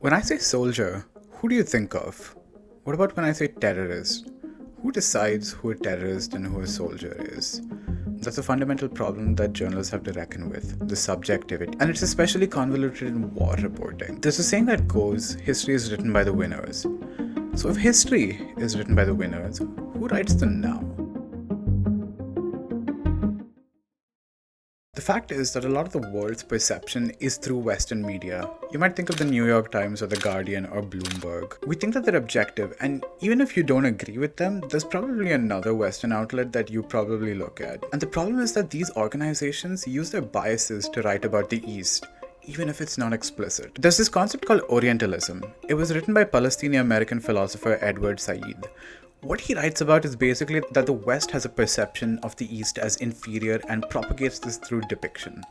When I say soldier, who do you think of? What about when I say terrorist? Who decides who a terrorist and who a soldier is? That's a fundamental problem that journalists have to reckon with, the subjectivity. And it's especially convoluted in war reporting. There's a saying that goes, history is written by the winners. So if history is written by the winners, who writes the now? The fact is that a lot of the world's perception is through Western media. You might think of the New York Times or the Guardian or Bloomberg. We think that they're objective, and even if you don't agree with them, there's probably another Western outlet that you probably look at. And the problem is that these organizations use their biases to write about the East, even if it's not explicit. There's this concept called Orientalism. It was written by Palestinian-American philosopher Edward Said. What he writes about is basically that the West has a perception of the East as inferior and propagates this through depiction.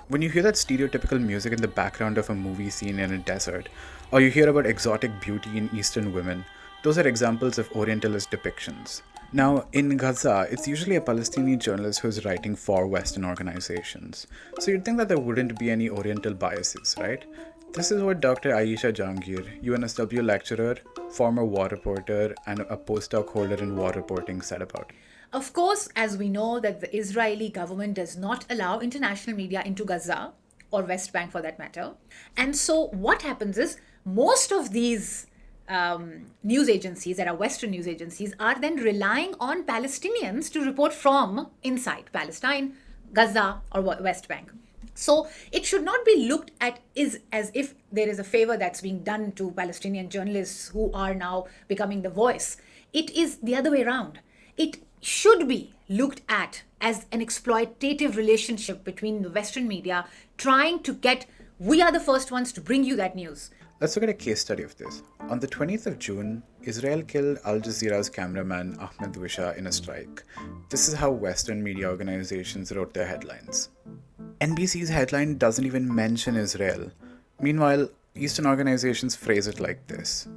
When you hear that stereotypical music in the background of a movie scene in a desert, or you hear about exotic beauty in Eastern women, those are examples of Orientalist depictions. Now, in Gaza, it's usually a Palestinian journalist who's writing for Western organizations. So you'd think that there wouldn't be any Oriental biases, right? This is what Dr. Ayesha Jahangir, UNSW lecturer, former war reporter, and a postdoc holder in war reporting said about it. Of course, as we know that the Israeli government does not allow international media into Gaza, or West Bank for that matter. And so what happens is most of these news agencies that are Western news agencies are then relying on Palestinians to report from inside Palestine, Gaza, or West Bank. So it should not be looked at as if there is a favor that's being done to Palestinian journalists who are now becoming the voice. It is the other way around. It should be looked at as an exploitative relationship between the Western media trying to get, we are the first ones to bring you that news. Let's look at a case study of this. On the 20th of June, Israel killed Al Jazeera's cameraman Ahmed Wisha in a strike. This is how Western media organizations wrote their headlines. NBC's headline doesn't even mention Israel. Meanwhile, Eastern organizations phrase it like this.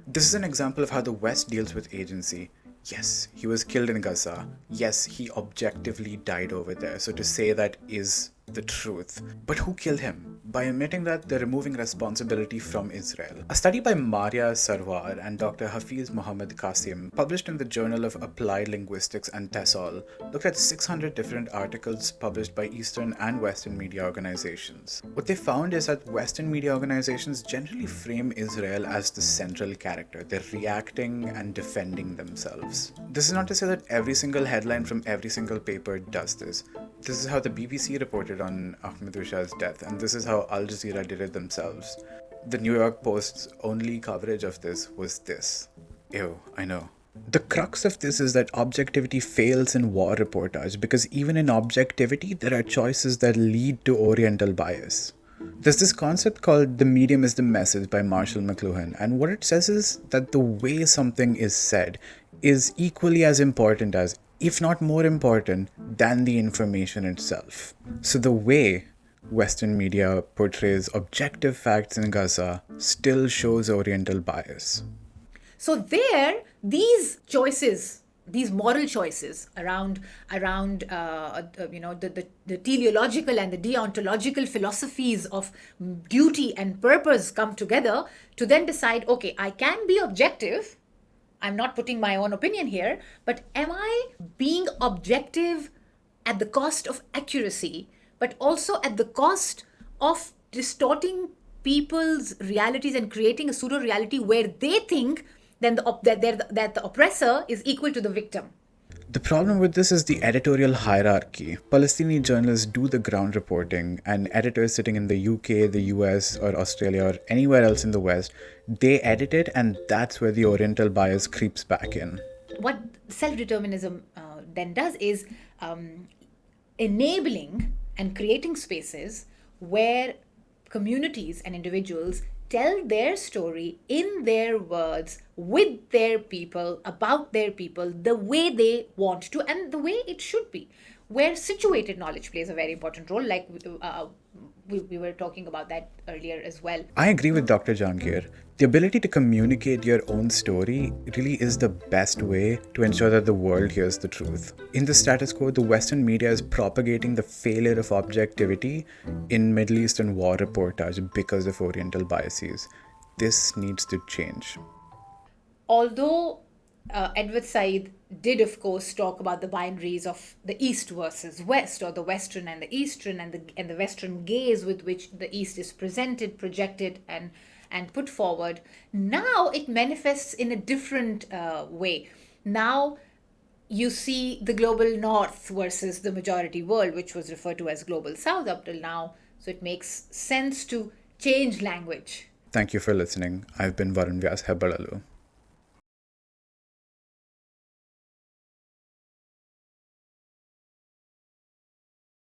This is an example of how the West deals with agency. Yes, he was killed in Gaza. Yes, he objectively died over there. So to say that is the truth. But who killed him? By admitting that, they're removing responsibility from Israel. A study by Maria Sarwar and Dr. Hafiz Mohammed Qasim, published in the Journal of Applied Linguistics and TESOL, looked at 600 different articles published by Eastern and Western media organizations. What they found is that Western media organizations generally frame Israel as the central character. They're reacting and defending themselves. This is not to say that every single headline from every single paper does this. This is how the BBC reported on Ahmed Wisha's death, and this is how Al Jazeera did it themselves. The New York Post's only coverage of this was this. Ew, I know. The crux of this is that objectivity fails in war reportage because even in objectivity, there are choices that lead to Oriental bias. There's this concept called the medium is the message by Marshall McLuhan, and what it says is that the way something is said is equally as important as, if not more important, than the information itself. So the way Western media portrays objective facts in Gaza still shows Oriental bias. So there, these choices, these moral choices around the teleological and the deontological philosophies of duty and purpose come together to then decide, okay, I can be objective. I'm not putting my own opinion here, but am I being objective at the cost of accuracy, but also at the cost of distorting people's realities and creating a pseudo-reality where they think then that the oppressor is equal to the victim? The problem with this is the editorial hierarchy. Palestinian journalists do the ground reporting, and editors sitting in the UK, the US, or Australia, or anywhere else in the West, they edit it, and that's where the Oriental bias creeps back in. What self-determinism then does is enabling and creating spaces where communities and individuals tell their story in their words, with their people, about their people, the way they want to and the way it should be, where situated knowledge plays a very important role, like we were talking about that earlier as well. I agree with Dr. Jahangir. The ability to communicate your own story really is the best way to ensure that the world hears the truth. In the status quo, the Western media is propagating the failure of objectivity in Middle Eastern war reportage because of Oriental biases. This needs to change. Although Edward Said did, of course, talk about the binaries of the East versus West, or the Western and the Eastern, and the Western gaze with which the East is presented, projected, and put forward, now it manifests in a different way. Now you see the global North versus the majority world, which was referred to as global South up till now. So it makes sense to change language. Thank you for listening. I've been Varun Vyas Hebalalu.